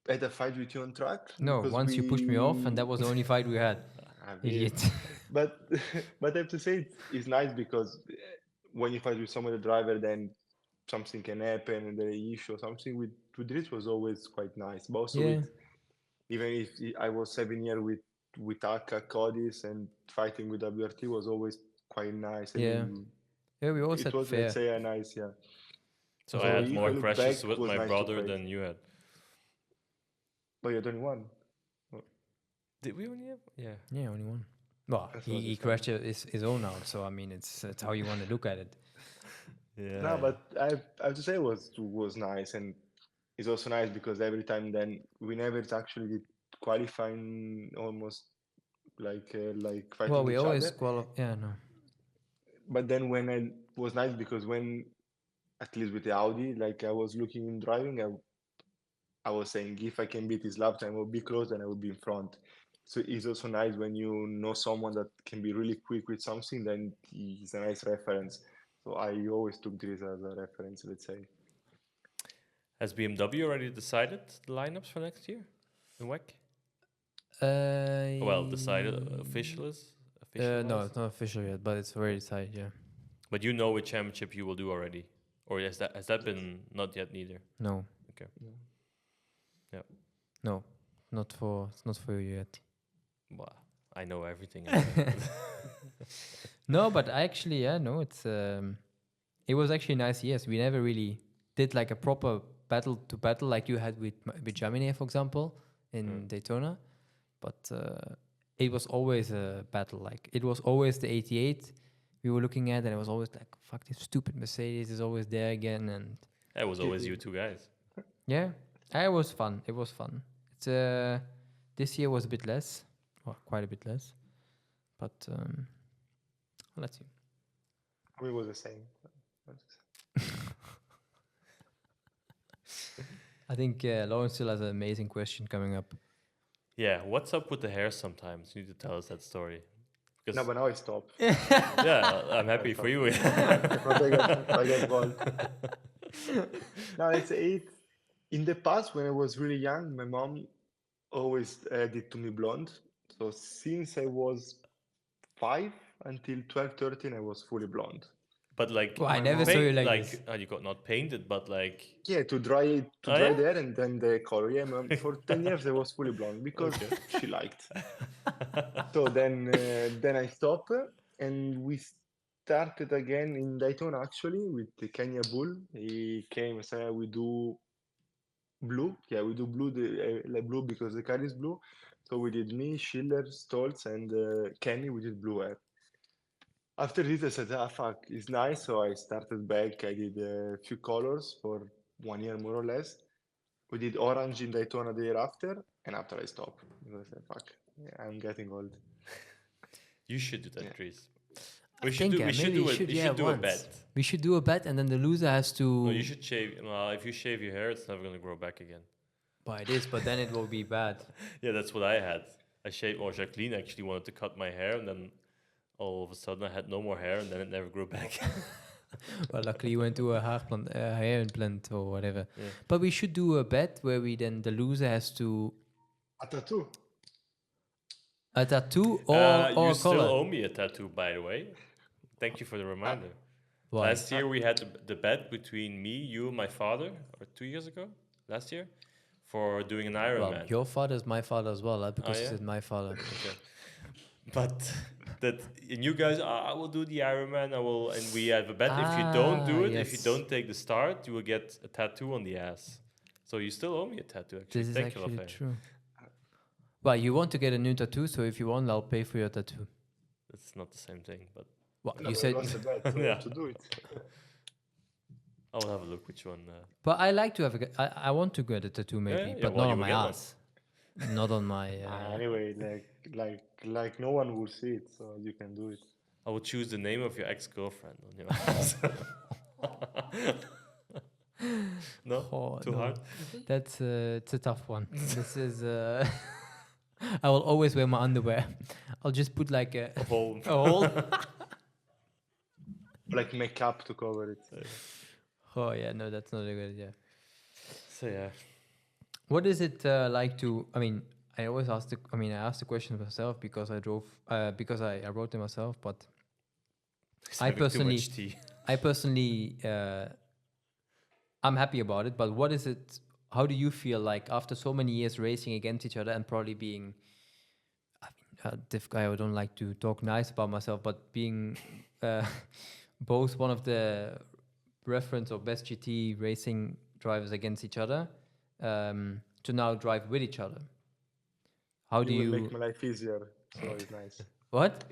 had a fight with you on track No, because once you pushed me off, and that was the only fight we had. I mean, Idiot. but but I have to say it's nice because when you fight with some other driver, then something can happen and the issue or something with Dries was always quite nice. But also Yeah, with even if I was 7 years with Aka, Codis, and fighting with WRT was always quite nice. I yeah, mean, yeah. We always it had was, let's fair. say, a nice, yeah. so I So had if I more look crashes back, with was my nice to brother fight. than you had. But you only one. Did we only have? Yeah. Yeah, only one. Well, That's he, what he it's crashed his own out, so I mean, it's how you want to look at it. Yeah. No, but I have to say it was nice, and it's also nice because every time then we never actually did qualifying almost like Well, fighting we each always other. Yeah, no. But then when I was nice because when at least with the Audi, like I was looking in driving, I was saying if I can beat his lap time, I will be close and I will be in front. So it's also nice when you know someone that can be really quick with something, then he's a nice reference. So I always took this as a reference, let's say. Has BMW already decided the lineups for next year in WEC? Well, decided official No, it's not official yet, but it's already decided. Yeah. But you know which championship you will do already, or has that been not yet neither? No. Okay. No. Yeah. No, it's not for you yet. Well, I know everything. No, but actually, yeah, no, it was actually nice. Yes, we never really did like a proper battle to battle like you had with Germany, for example, in Daytona. But it was always a battle. Like it was always the 88 we were looking at, and it was always like, "Fuck, this stupid Mercedes is always there again." And It was always you two guys. yeah, it was fun. It was fun. It's this year was a bit less, or quite a bit less, but let's see. We was the same. I think Lawrence still has an amazing question coming up. Yeah, what's up with the hair sometimes? You need to tell us that story. No, Because, but now I stop. yeah, I'm I happy stop. for you. But I get bald. No, it's it. In the past, when I was really young, my mom always did to me blonde. So since I was 5 until 12, 13, I was fully blonde. But like, Well, I My never saw mom, you like this. like, you got not painted, but like, yeah, to oh dry yeah? the hair and then the color. Yeah, mom, for 10 years I was fully blonde because Okay. she liked. So then I stopped and we started again in Daytona actually with the Kenya Bull. He came and said we do blue. Yeah, we do blue, like blue because the car is blue. So we did me, Schiller, Stolz, and Kenny. We did blue hair. After this, I said, ah, fuck, it's nice. So I started back. I did a few colors for 1 year more or less. We did orange in Daytona the year after, and after I stopped because I said, fuck, yeah, I'm getting old. You should do Yeah. that, Dries. I think We should maybe you do it. should. You Yeah, should do a once. bet. We should do a bet, and then the loser has No, to you should shave. Well, if you shave your hair, it's never gonna grow back again. buy this, but then it will be bad. Yeah, that's what I had. I shaved, or Jacqueline actually wanted to cut my hair, and then all of a sudden I had no more hair, and then it never grew back. Well, luckily you went to a hair implant or whatever. Yeah. But we should do a bet where we then the loser has to A tattoo. a tattoo or You a still color. owe me a tattoo, by the way. Thank you for the reminder. Why? Last year we had the bet between me, you, and my father, or 2 years ago, last year, for doing an Well, Ironman. your father is my father as well, because Oh, he yeah? said my father. Okay. But that, and you guys, I will do the Ironman. I will, and we have a bet. If you don't do it, if you yes. don't take the start, you will get a tattoo on the ass. So you still owe me a tattoo, actually. This is Thank you, actually Raffaele. true. Well, you want to get a new tattoo, so if you want, I'll pay for your tattoo. It's not the same thing, but Well, No, you but I said, lost the bet, so I Yeah. have to do it. I will have a look which one. but I like to have I want to get a tattoo maybe, yeah, but well, not you on will my get one. ass, not on my. Anyway, like no one will see it, so you can do it. I will choose the name of your ex-girlfriend on your ass. No? Oh, Too no. hard? That's it's a tough one. This is. I will always wear my underwear. I'll just put like a A whole. a hole. Like makeup to cover it. Oh yeah, no, that's not a good idea. So yeah. What is it like to? I mean, I always ask the. I mean, I asked the question myself because I drove. Because I wrote it myself, but He's I having too personally- much tea. I personally, I'm happy about it. But what is it? How do you feel like after so many years racing against each other and probably being? I mean, diff guy. I don't like to talk nice about myself, but being both one of the reference or best GT racing drivers against each other, to now drive with each other. How do You will you? make my life easier, so it's nice. What?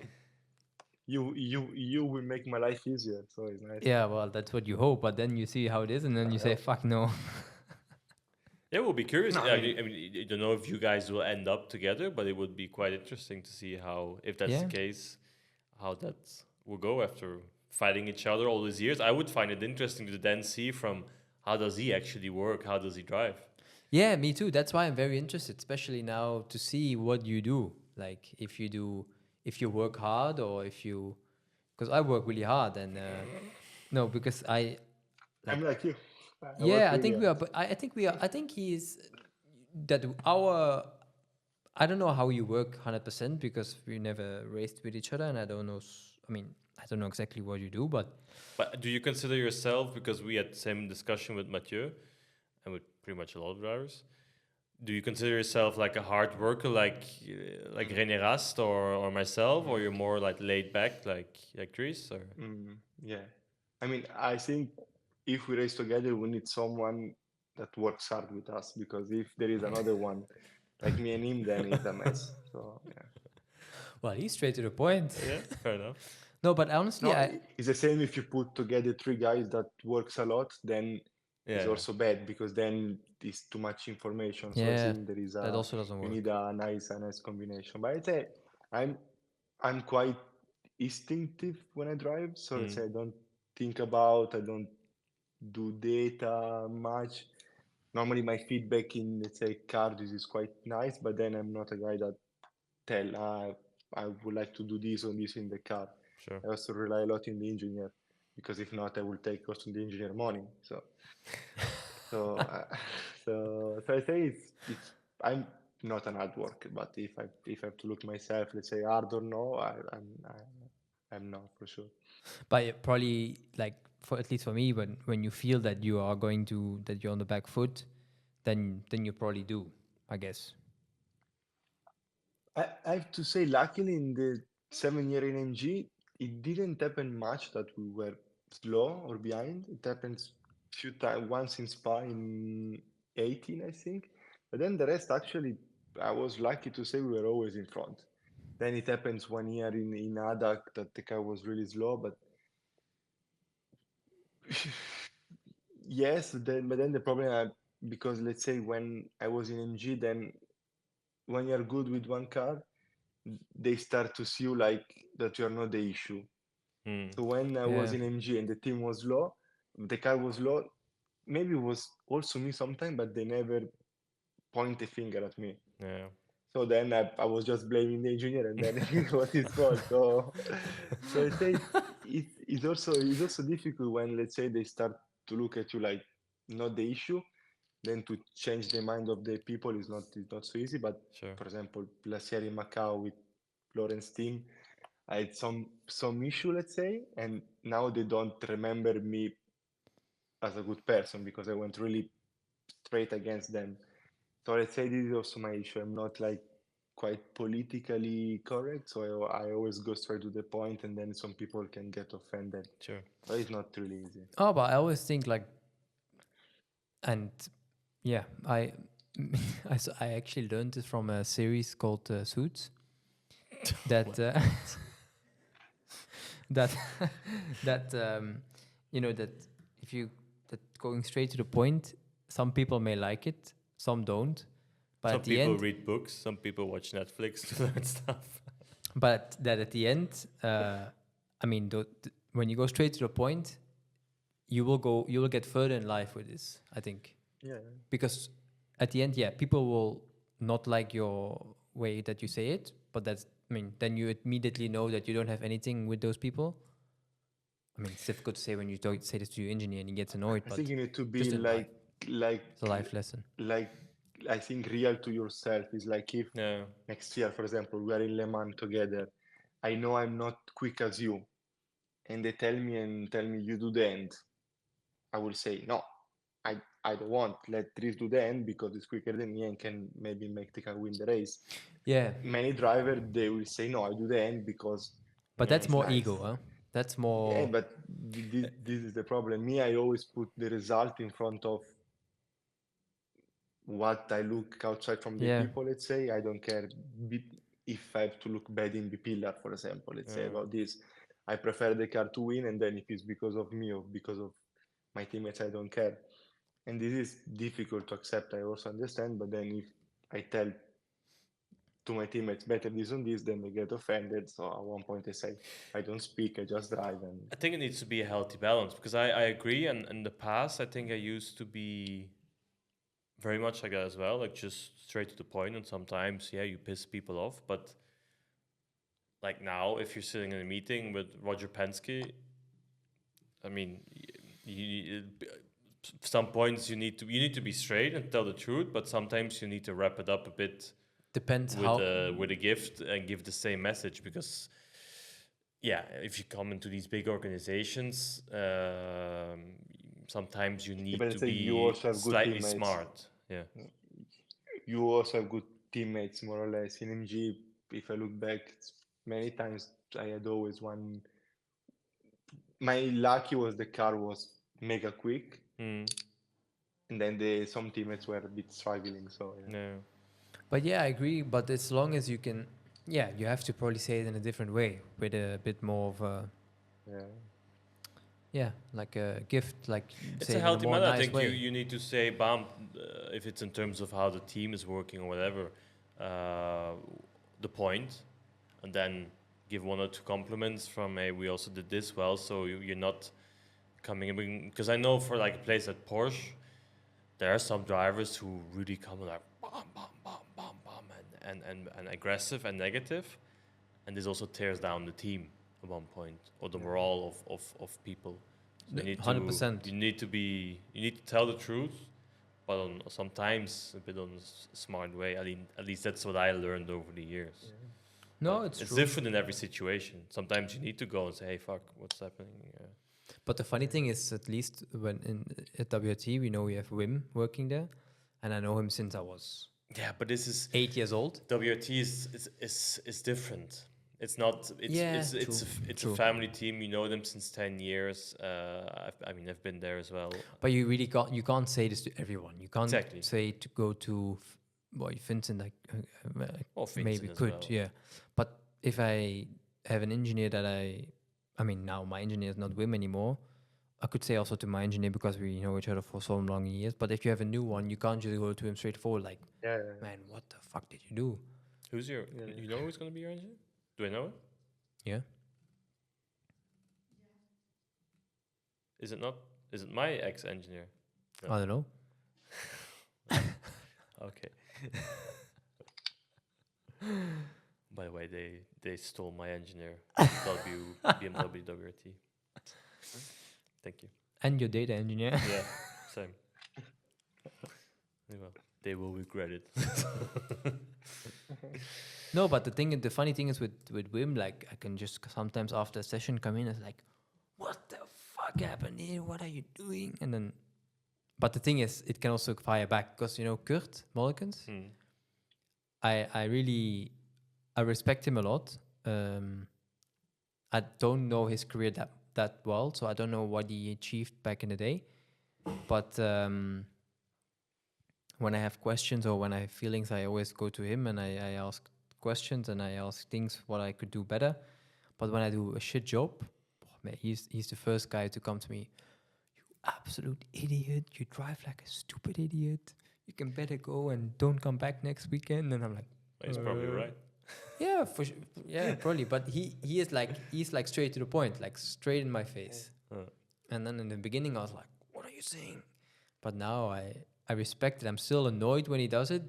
You will make my life easier, so it's nice. Yeah, well, that's what you hope, but then you see how it is, and then you say, "Fuck no." Yeah, we'll be curious. No, I I mean, I don't know if you guys will end up together, but it would be quite interesting to see how, if that's Yeah. the case, how that will go after fighting each other all these years. I would find it interesting to then see from how does he actually work, how does he drive. Yeah, me too. That's why I'm very interested, especially now to see what you do. Like if you work hard or if you, because I work really hard and no, because I'm like you. yeah, I think we are. But I think we are. I think he's that our. I don't know how you work 100% because we never raced with each other, and I don't know. I mean, I don't know exactly what you do, but But do you consider yourself, because we had the same discussion with Mathieu and with pretty much a lot of drivers, do you consider yourself like a hard worker, like René Rast or myself, or you're more like laid back, like Dries? Or Yeah. I mean, I think if we race together, we need someone that works hard with us because if there is another one like me and him, then it's a mess. So yeah. well, he's straight to the point. yeah, fair enough. No, but honestly, No, it's the same if you put together three guys that works a lot, then it's Yeah. also bad because then it's too much information. So I Yeah, think there is that also doesn't you work. need a nice combination. But I'd say I'm quite instinctive when I drive. So let's say I don't think about, I don't do data much. normally my feedback in, let's say, car, this is quite nice, but then I'm not a guy that tell, I would like to do this or this in the car. Sure. I also rely a lot in the engineer, because if not, I will take also the engineer money. So, so I say it's I'm not an hard worker, but if I have to look myself, let's say hard or no, I'm not for sure. But probably like for at least for me, when you feel that you are going to that you're on the back foot, then you probably do, I guess. I have to say, luckily, in the 7 year in MG, it didn't happen much that we were slow or behind. It happens few times, once in Spa in 18, I think. But then the rest, actually, I was lucky to say we were always in front. Then it happens 1 year in ADAC that the car was really slow, but yes, but then the problem, because let's say when I was in MG, then when you're good with one car, they start to see you like that you are not the issue. Mm. So when I was Yeah. in MG and the team was low, the car was low, maybe it was also me sometime, but they never point a finger at me. Yeah. So then I was just blaming the engineer, and then it was his fault. So I say it's also difficult when, let's say, they start to look at you like not the issue. Then to change the mind of the people is not so easy. But Sure. for example, last year in Macau with Lawrence team, I had some issue, let's say, and now they don't remember me as a good person because I went really straight against them. So let's say this is also my issue. I'm not like quite politically correct, so I always go straight to the point, and then some people can get offended. Sure. So it's not really easy. Oh, but I always think like, and yeah, I actually learned it from a series called Suits. That that that that if you that going straight to the point, some people may like it, some don't. But Some at the people end, read books, some people watch Netflix to learn stuff. but that at the end, I mean, when you go straight to the point, you will get further in life with this, I think, Yeah. because at the end, yeah, people will not like your way that you say it, but that's, I mean, then you immediately know that you don't have anything with those people. I mean, it's difficult to say when you don't say this to your engineer and he gets annoyed, I think but you need to be just in life, like it's a life lesson. like I think real to yourself is like if Yeah. next year, for example, we are in Le Mans together, I know I'm not quick as you, and they tell me you do the end. I will say no. I don't want. Let Dries do the end because he's quicker than me and can maybe make the car win the race. Yeah, Many drivers they will say no, I do the end because but Yeah. that's it's more nice. ego, huh? That's Yeah, more, but this is the problem. Me, I always put the result in front of what I look outside from the yeah, people, let's say. I don't care if I have to look bad in the pillar, for example, let's say Yeah. about this. I prefer the car to win, and then if it's because of me or because of my teammates, I don't care. And this is difficult to accept, I also understand, but then if I tell to my teammates better this and this, then they get offended. So at one point I say, I don't speak, I just drive. And I think it needs to be a healthy balance because I agree. And in the past, I think I used to be very much like that as well, like just straight to the point. And sometimes, yeah, you piss people off. But like now, if you're sitting in a meeting with Roger Penske, I mean, some points you need to be straight and tell the truth, but sometimes you need to wrap it up a bit depends with how. a gift and give the same message because yeah, if you come into these big organizations, sometimes you yeah, need but to let's say you be also have good slightly teammates. smart. Yeah. You also have good teammates, more or less. In MG, if I look back, many times I had always one. My lucky was the car was mega quick, Mm, and then some teammates were a bit struggling. So yeah. yeah. But yeah, I agree. But as long as you can, yeah, you have to probably say it in a different way with a bit more of a, Yeah. yeah, like a gift, like It's say a it in a healthy more manner. I nice think you, way. you need to say, bam, if it's in terms of how the team is working or whatever, uh, the point, and then give one or two compliments from, hey, we also did this well, so you're not coming in. Because I know for like a place at Porsche, there are some drivers who really come like bam, bam, bam, bam, bam, and aggressive and negative, and this also tears down the team at one point or the morale of people. So you need to 100%. you need to tell the truth, but sometimes a bit on a smart way. At least that's what I learned over the years. No, But it's it's true. different in every situation. Sometimes you need to go and say, "Hey, fuck, what's happening?" But the funny thing is, at least when at WRT, we know we have Wim working there, and I know him since I was Yeah, but this is 8 years old. WRT is different. It's not. Yeah, It's a true. family team. You know them since 10 years. I've been there as well. But you can't say this to everyone. You can't Exactly. say to go to well, Vincent like Or Vincent maybe as could, well. yeah. But if I have an engineer that I mean now my engineer is not Wim anymore. I could say also to my engineer because we know each other for so long years. But if you have a new one, you can't just go to him straightforward like, Yeah. man, what the fuck did you do? Who's your? Yeah. You know who's gonna be your engineer? Do I know it? Yeah. Is it not? Is it my ex-engineer? No. I don't know. Okay. By the way, they stole my engineer. BMW WRT. Thank you. And your data engineer. Yeah, same. Well, they will regret it. No, but the funny thing is with Wim, like I can just sometimes after a session come in and it's like, what the fuck happened here? What are you doing? And then, but the thing is, it can also fire back because Kurt Molkens, I respect him a lot. I don't know his career that well, so I don't know what he achieved back in the day. But when I have questions or when I have feelings, I always go to him and I ask questions and I ask things what I could do better. But when I do a shit job, man, he's the first guy to come to me. You absolute idiot! You drive like a stupid idiot. You can better go and don't come back next weekend. And I'm like, He's probably right. yeah, for sure. Yeah, probably. But he's like straight to the point, like straight in my face. And then in the beginning, I was like, what are you saying? But now I respect it. I'm still annoyed when he does it,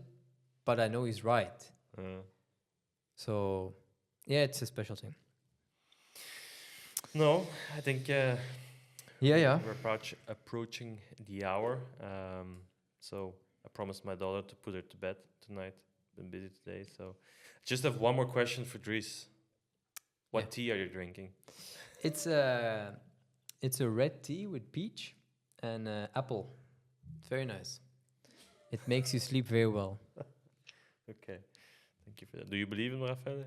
but I know he's right. So, yeah, it's a special thing. No, I think Yeah. we're approaching the hour. So I promised my daughter to put her to bed tonight. Been busy today, so I just have one more question for Dries. What tea are you drinking? It's a red tea with peach and apple. It's very nice. It makes you sleep very well. Okay, thank you for that. Do you believe in Raffaele?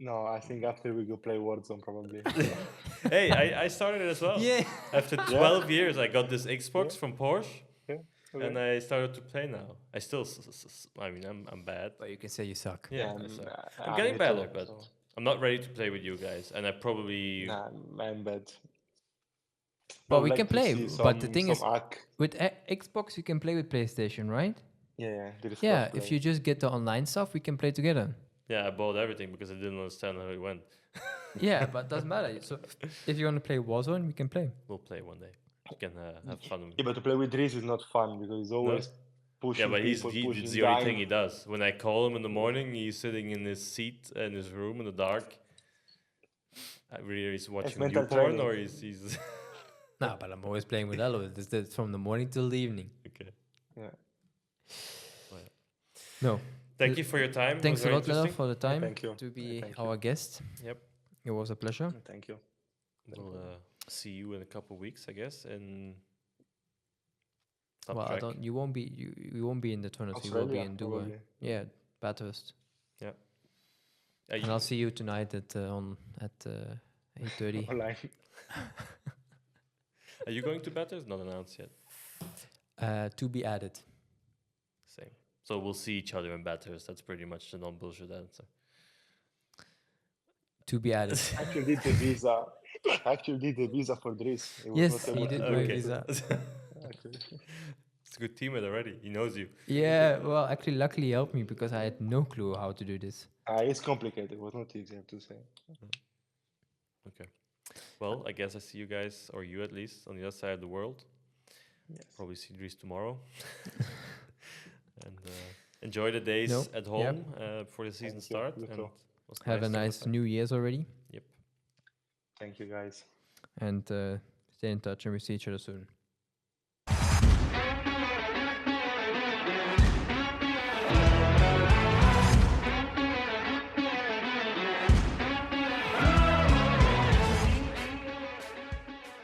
No, I think after we go play Warzone probably. Hey, I started it as well. Yeah. After 12 years, I got this Xbox from Porsche, Yeah. Okay. and I started to play now. I still, I mean, I'm bad. But you can say you suck. Yeah, Yeah, I suck. I'm I'm getting me better, too, but so. I'm not ready to play with you guys, and I probably Nah, I'm bad. I But would we like can to play. see But the some thing is, hack. with Xbox, you can play with PlayStation, right? Yeah, there is Yeah, crossplay. if you just get the online stuff, we can play together. I bought everything because I didn't understand how it went. Yeah, but doesn't matter. So if you want to play Warzone, we can play. We'll play one day. You can have fun. Yeah, but to play with Dries is not fun because he's always pushing Yeah, but people, it's pushing the only dying. thing he does. When I call him in the morning, he's sitting in his seat in his room in the dark. Really, he's watching mental YouPorn, training. or he's No, but I'm always playing with Lello. It's from the morning till the evening. okay. Yeah. No. Thank you for your time. Thanks a it was lot, very Lello, for the time thank you. to be Thank you. our guest. Yep. It was a pleasure. Thank you. We'll see you in a couple of weeks, I guess. In Well, track. you won't be you won't be in the tournament. You will be Australia, in Dubai. probably. Yeah, Bathurst. Yeah. And I'll see you tonight at 8:30. Online. Are you going to Bathurst? Not announced yet. To be added. Same. So we'll see each other in Bathurst. That's pretty much the non-bullshit answer. To be added. Actually did the visa. Actually did the visa for Dries. He was Yes, not able he to did do my it. visa. Actually. It's a good teammate already. He knows you. Yeah, well, actually, luckily he helped me because I had no clue how to do this. It's complicated. It was not easy, I have to say. Okay. Well, I guess I see you guys, or you at least, on the other side of the world. Yes. Probably see Dries tomorrow. And enjoy the days No, at yeah. home before the season Thank you. start. You And too. was Have a to nice time. New Year's already, Yep. Thank you, guys. and stay in touch, and we see each other soon.